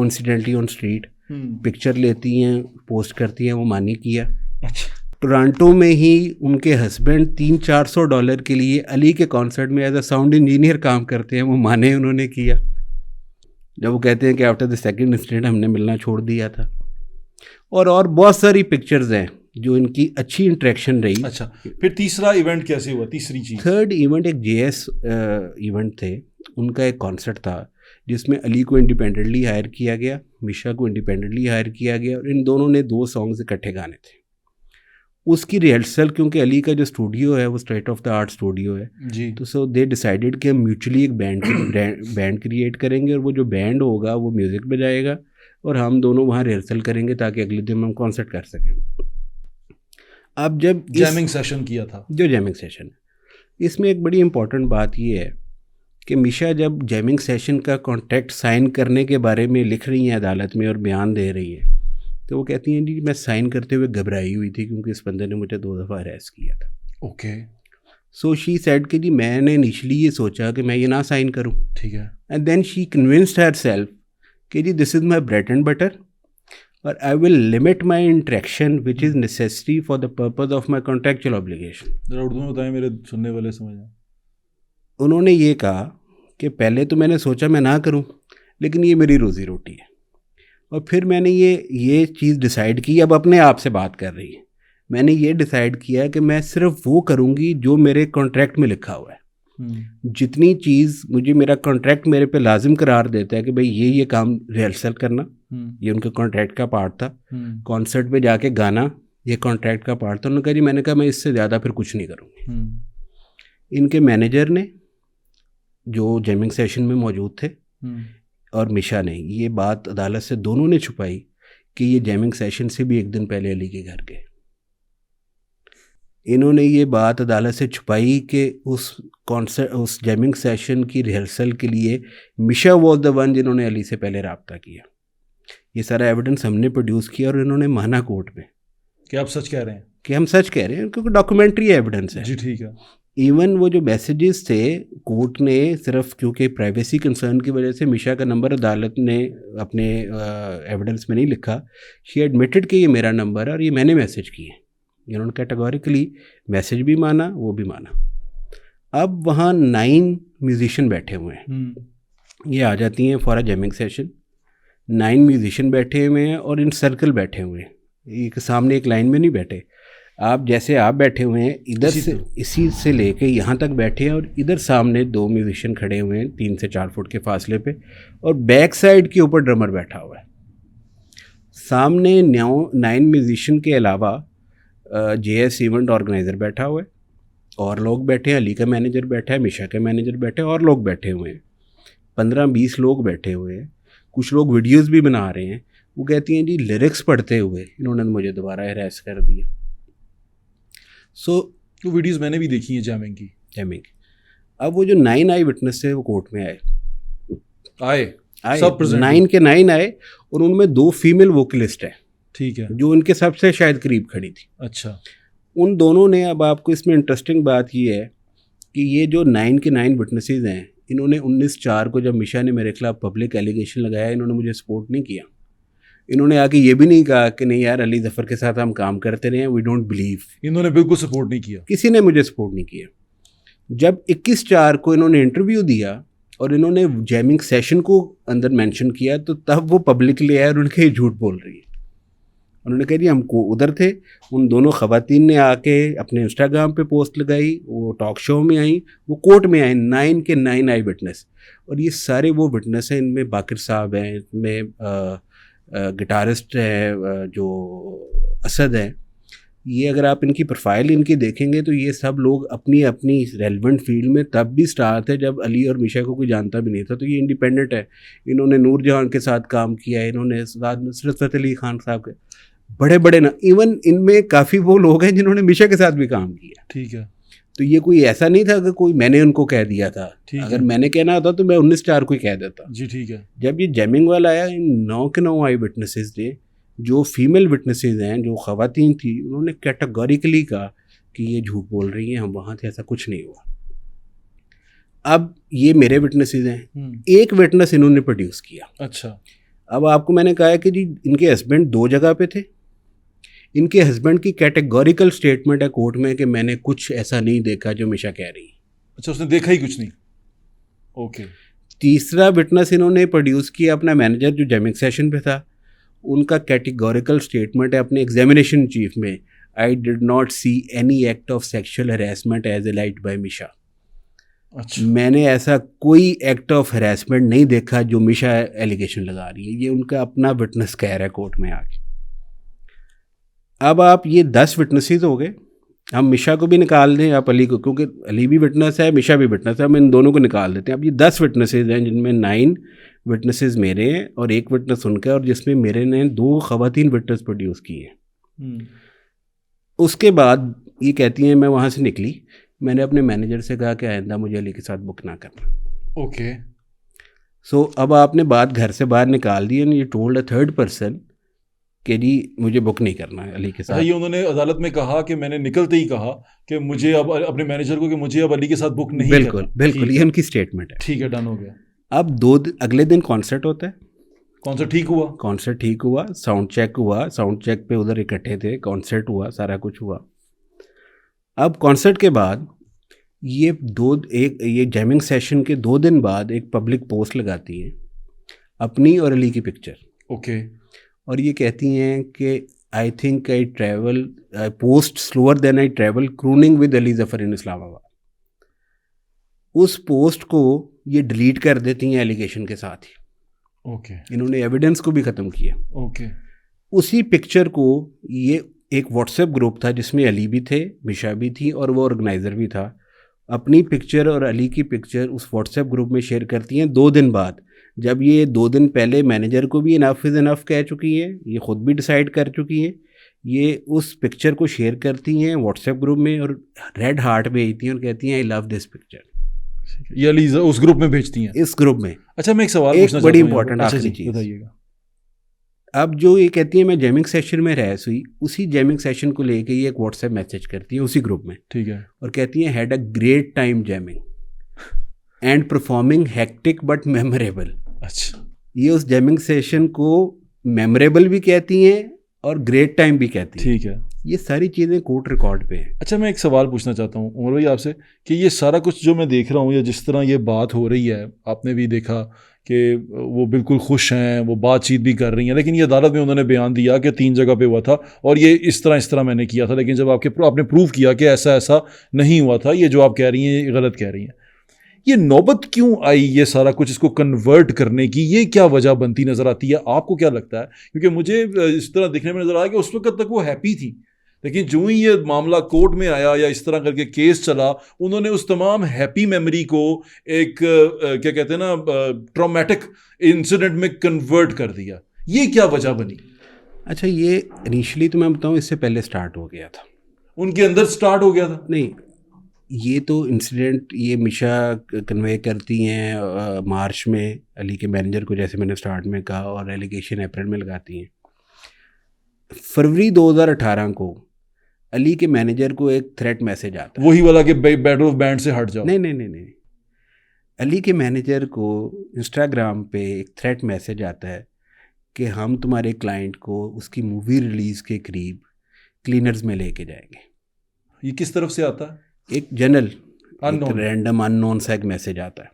Coincidentally on street, picture लेती हैं, post करती हैं, वो मानी किया। अच्छा, टोरंटो में ही उनके हस्बैंड $300-400 के लिए अली के कॉन्सर्ट में एज अ साउंड इंजीनियर काम करते हैं, वो माने उन्होंने किया। जब वो कहते हैं कि आफ्टर द सेकंड इंसिडेंट हमने मिलना छोड़ दिया था। और बहुत सारी पिक्चर्स हैं जो इनकी अच्छी इंटरेक्शन रही। अच्छा, फिर तीसरा इवेंट कैसे हुआ, तीसरी चीज़? थर्ड इवेंट एक JS इवेंट थे, उनका एक कॉन्सर्ट था जिसमें अली को इंडिपेंडेंटली हायर किया गया, मिशा को इंडिपेंडेंटली हायर किया गया, और इन दोनों ने 2 सॉन्ग्स इकट्ठे गाने थे। उसकी रिहर्सल, क्योंकि अली का जो स्टूडियो है वो state of the art studio है जी, तो सो दे डिसाइडेड कि हम म्यूचुअली एक बैंड क्रिएट करेंगे, और वो जो बैंड होगा वो म्यूज़िक बजाएगा और हम दोनों वहाँ रिहर्सल करेंगे ताकि अगले दिन हम कॉन्सर्ट कर सकें। अब जब जैमिंग सेशन किया था, जो जैमिंग सेशन है, इसमें एक बड़ी इंपॉर्टेंट बात ये है कि मिशा जब जैमिंग सेशन का कॉन्ट्रैक्ट साइन करने के बारे में लिख रही हैं अदालत में और बयान दे रही है, तो वो कहती हैं जी मैं साइन करते हुए घबराई हुई थी क्योंकि इस बंदे ने मुझे 2 दफ़ा अरेस्ट किया था। ओके, सो शी सेड कि जी मैंने इनिशियली ये सोचा कि मैं ये ना साइन करूं, ठीक है, and then she convinced herself कि जी this is my bread and butter और I will limit my interaction which is necessary for the purpose of my contractual obligation. जरा उर्दू में बताएं, मेरे सुनने वाले समझ आए। उन्होंने ये कहा कि पहले तो मैंने सोचा मैं ना करूं, लेकिन ये मेरी रोज़ी रोटी है, और फिर मैंने ये चीज़ डिसाइड की। अब अपने आप से बात कर रही है, मैंने ये डिसाइड किया कि मैं सिर्फ वो करूँगी जो मेरे कॉन्ट्रैक्ट में लिखा हुआ है। जितनी चीज़ मुझे मेरा कॉन्ट्रैक्ट मेरे पे लाजिम करार देता है कि भाई ये काम रिहर्सल करना, ये उनके कॉन्ट्रैक्ट का पार्ट था, कॉन्सर्ट पे जाके गाना ये कॉन्ट्रैक्ट का पार्ट था। उन्होंने कहा जी, मैंने कहा मैं इससे ज़्यादा फिर कुछ नहीं करूँगी। इनके मैनेजर ने जो जैमिंग सेशन में मौजूद थे और मिशा ने ये बात अदालत से दोनों ने छुपाई कि ये जैमिंग सेशन से भी एक दिन पहले अली के घर गए। इन्होंने ये बात अदालत से छुपाई कि उस जैमिंग सेशन की रिहर्सल के लिए मिशा वॉज द वन जिन्होंने अली से पहले रब्ता किया। ये सारा एविडेंस हमने प्रोड्यूस किया और इन्होंने माना कोर्ट में कि आप सच कह रहे हैं, कि हम सच कह रहे हैं, क्योंकि डॉक्यूमेंट्री एविडेंस है। जी ठीक है। इवन वो जो मैसेजेस थे, कोर्ट ने सिर्फ क्योंकि प्राइवेसी कंसर्न की वजह से मिशा का नंबर अदालत ने अपने एविडेंस में नहीं लिखा। शी एडमिटेड कि ये मेरा नंबर है और ये मैंने मैसेज किए। इन्होंने कैटेगोरिकली मैसेज भी माना, वो भी माना। अब वहाँ 9 म्यूजिशियन बैठे हुए हैं, ये आ जाती हैं for a jamming session. 9 musician बैठे हुए हैं और इन सर्कल बैठे हुए हैं, एक सामने एक लाइन में नहीं बैठे। आप जैसे आप बैठे हुए हैं इधर से, इसी से लेके यहाँ तक बैठे हैं, और इधर सामने 2 म्यूजिशियन खड़े हुए हैं 3 से 4 फुट के फासले पे, और बैक साइड के ऊपर ड्रमर बैठा हुआ है। सामने 9 म्यूजिशियन के अलावा JS इवेंट ऑर्गेनाइज़र बैठा हुआ है, और लोग बैठे हैं, अली का मैनेजर बैठा है, मिशा का मैनेजर बैठे हैं, और लोग बैठे हुए हैं। 15-20 लोग बैठे हुए हैं। कुछ लोग वीडियोस भी बना रहे हैं। वो कहती हैं जी लिरिक्स पढ़ते हुए इन्होंने मुझे दोबारा हरास कर दिया। वो वीडियोस मैंने भी देखी हैं जैमिंग। अब वो जो 9 आई विटनेस थे वो कोर्ट में आए सब 9 के 9 आए, और उनमें 2 फीमेल वोकलिस्ट है, ठीक है, जो उनके सबसे शायद करीब खड़ी थी। अच्छा। उन दोनों ने, अब आपको इसमें इंटरेस्टिंग बात ये है कि ये जो 9 के 9 विटनेसेस हैं, इन्होंने 19/4 को जब मिशा ने मेरे खिलाफ पब्लिक एलिगेशन लगाया, इन्होंने मुझे सपोर्ट नहीं किया। इन्होंने आके ये भी नहीं कहा कि नहीं यार अली ज़फ़र के साथ हम काम करते रहे हैं, वी डोंट बिलीव। इन्होंने बिल्कुल सपोर्ट नहीं किया, किसी ने मुझे सपोर्ट नहीं किया। जब 21/4 को इन्होंने इंटरव्यू दिया और इन्होंने जैमिंग सेशन को अंदर मेंशन किया, तो तब वो पब्लिकली आया और उनके ये झूठ बोल रही है। उन्होंने कहा जी हमको उधर थे। उन दोनों ख़वातीन ने आके अपने इंस्टाग्राम पे पोस्ट लगाई, वो टॉक शो में आई, वो कोर्ट में आए, 9 के 9 आई विटनेस। और ये सारे वो विटनेस हैं, इनमें बाकिर साहब हैं, इनमें गिटारिस्ट है जो असद है। ये अगर आप इनकी प्रोफाइल इनकी देखेंगे तो ये सब लोग अपनी अपनी रेलेवेंट फील्ड में तब भी स्टार थे जब अली और मिशा को कोई जानता भी नहीं था। तो ये इंडिपेंडेंट है। इन्होंने नूरजहान के साथ काम किया है, इन्होंने साथ नुसरत अली खान साहब के बड़े बड़े ना, इवन इनमें काफ़ी वो लोग हैं जिन्होंने मिशा के साथ भी काम किया। ठीक है। तो ये कोई ऐसा नहीं था कि कोई मैंने उनको कह दिया था। अगर मैंने कहना होता तो मैं 19/4 को ही कह देता। जी ठीक है। जब ये जैमिंग वाला आया, इन 9 के 9 आई विटनेसेस ने, जो फीमेल विटनेसेस हैं, जो ख़वातीन थी, उन्होंने कैटेगोरिकली कहा कि ये झूठ बोल रही हैं, हम वहाँ थे, ऐसा कुछ नहीं हुआ। अब ये मेरे विटनेसेस हैं, एक विटनेस इन्होंने प्रोड्यूस किया। अच्छा। अब आपको मैंने कहा है कि जी इनके हस्बैंड 2 जगह पे थे, इनके हस्बैंड की कैटेगोरिकल स्टेटमेंट है कोर्ट में कि मैंने कुछ ऐसा नहीं देखा जो मिशा कह रही है। अच्छा, उसने देखा ही कुछ नहीं। ओके। तीसरा विटनेस इन्होंने प्रोड्यूस किया अपना मैनेजर जो जैमिंग सेशन पे था, उनका कैटेगोरिकल स्टेटमेंट है अपने एग्जामिनेशन चीफ में, I did not see any act of sexual harassment as alleged by Misha. अच्छा, मैंने ऐसा कोई एक्ट ऑफ हरासमेंट नहीं देखा जो मिशा एलिगेशन लगा रही है, ये उनका अपना विटनेस कह रहा है कोर्ट में आके। अब आप ये 10 विटनेसेस हो गए, हम मिशा को भी निकाल दें, आप अली को, क्योंकि अली भी विटनेस है, मिशा भी विटनेस है, हम इन दोनों को निकाल देते हैं। अब ये 10 विटनेसेस हैं जिनमें 9 विटनेसेस मेरे हैं और 1 विटनेस उनका है, और जिसमें मेरे ने 2 ख़वातीन विटनेस प्रोड्यूस की हैं। उसके बाद ये कहती हैं मैं वहाँ से निकली, मैंने अपने मैनेजर से कहा कि आइंदा मुझे अली के साथ बुक ना करना। ओके। सो अब आपने बात घर से बाहर निकाल दी, एंड ये टोल्ड अ थर्ड पर्सन कि जी मुझे बुक नहीं करना है अली के साथ। ये उन्होंने अदालत में कहा कि मैंने निकलते ही कहा कि मुझे अब अपने मैनेजर को कि मुझे अब अली के साथ बुक नहीं बिल्कुल करना। बिल्कुल, ये उनकी स्टेटमेंट है। ठीक है, डन हो गया। अब अगले दिन कॉन्सर्ट होता है। कॉन्सर्ट ठीक हुआ? कॉन्सर्ट ठीक हुआ, साउंड चेक हुआ, साउंड चेक पे उधर इकट्ठे थे, कॉन्सर्ट हुआ, सारा कुछ हुआ। अब कॉन्सर्ट के बाद ये जैमिंग सेशन के 2 दिन बाद एक पब्लिक पोस्ट लगाती है अपनी और अली की पिक्चर। ओके। और ये कहती हैं कि I think I travel post slower than I travel crooning with Ali Zafar in Islamabad. उस पोस्ट को ये डिलीट कर देती हैं एलिगेशन के साथ ही। ओके। इन्होंने एविडेंस को भी ख़त्म किया। ओके। उसी पिक्चर को, ये एक व्हाट्सएप ग्रुप था जिसमें अली भी थे, मिशा भी थी और वो ऑर्गेनाइज़र भी था, अपनी पिक्चर और अली की पिक्चर उस व्हाट्सएप ग्रुप में शेयर करती हैं 2 दिन बाद, जब ये 2 दिन पहले मैनेजर को भी इनफ इज़ इनफ कह चुकी हैं, ये ख़ुद भी डिसाइड कर चुकी हैं। ये उस पिक्चर को शेयर करती हैं व्हाट्सएप ग्रुप में और रेड हार्ट भेजती हैं और कहती हैं आई लव दिस पिक्चर। ये अली उस ग्रुप में भेजती हैं? इस ग्रुप में। अच्छा, मैं एक सवाल पूछना बड़ी इंपॉर्टेंट आखिरी चीज़ बताइएगा। अब जो ये कहती है मैं जैमिंग सेशन में रह हुई, उसी जैमिंग सेशन को लेके ये एक व्हाट्सएप मैसेज करती है उसी ग्रुप में। ठीक है। और कहती है had a great time jamming and performing hectic but memorable. अच्छा, ये उस जैमिंग सेशन को मेमोरेबल भी कहती हैं और ग्रेट टाइम भी कहती हैं। ठीक है। ये सारी चीज़ें कोर्ट रिकॉर्ड पे हैं। अच्छा, मैं एक सवाल पूछना चाहता हूँ उमर भाई आपसे कि ये सारा कुछ जो मैं देख रहा हूँ या जिस तरह ये बात हो रही है, आपने भी देखा कि वो बिल्कुल खुश हैं, वो बातचीत भी कर रही हैं, लेकिन ये अदालत में उन्होंने बयान दिया कि 3 जगह पे हुआ था और ये इस तरह मैंने किया था, लेकिन जब आपने प्रूव किया कि ऐसा नहीं हुआ था, ये जो आप कह रही हैं ये गलत कह रही हैं, ये नौबत क्यों आई ये सारा कुछ इसको कन्वर्ट करने की? ये क्या वजह बनती नज़र आती है? आपको क्या लगता है? क्योंकि मुझे इस तरह देखने में नज़र आया कि उस वक्त तक वो हैप्पी थी, लेकिन जो ही ये मामला कोर्ट में आया या इस तरह करके केस चला, उन्होंने उस तमाम हैप्पी मेमोरी को एक क्या कहते हैं ना, ट्रॉमेटिक इंसिडेंट में कन्वर्ट कर दिया। ये क्या वजह बनी? अच्छा, ये इनिशियली तो मैं बताऊँ इससे पहले स्टार्ट हो गया था, उनके अंदर स्टार्ट हो गया था। नहीं, ये तो इंसिडेंट ये मिशा कन्वे करती हैं मार्च में अली के मैनेजर को, जैसे मैंने स्टार्ट में कहा, और एलिगेशन अप्रैल में लगाती हैं। फरवरी 2018 को अली के मैनेजर को एक थ्रेट मैसेज आता है, वही वाला कि बैटल ऑफ बैंड से हट जाओ। नहीं, अली के मैनेजर को इंस्टाग्राम पे एक थ्रेट मैसेज आता है कि हम तुम्हारे क्लाइंट को उसकी मूवी रिलीज़ के करीब क्लीनर्स में लेके जाएंगे। ये किस तरफ से आता है? एक जनरल रैंडम अननोन सा एक मैसेज आता है।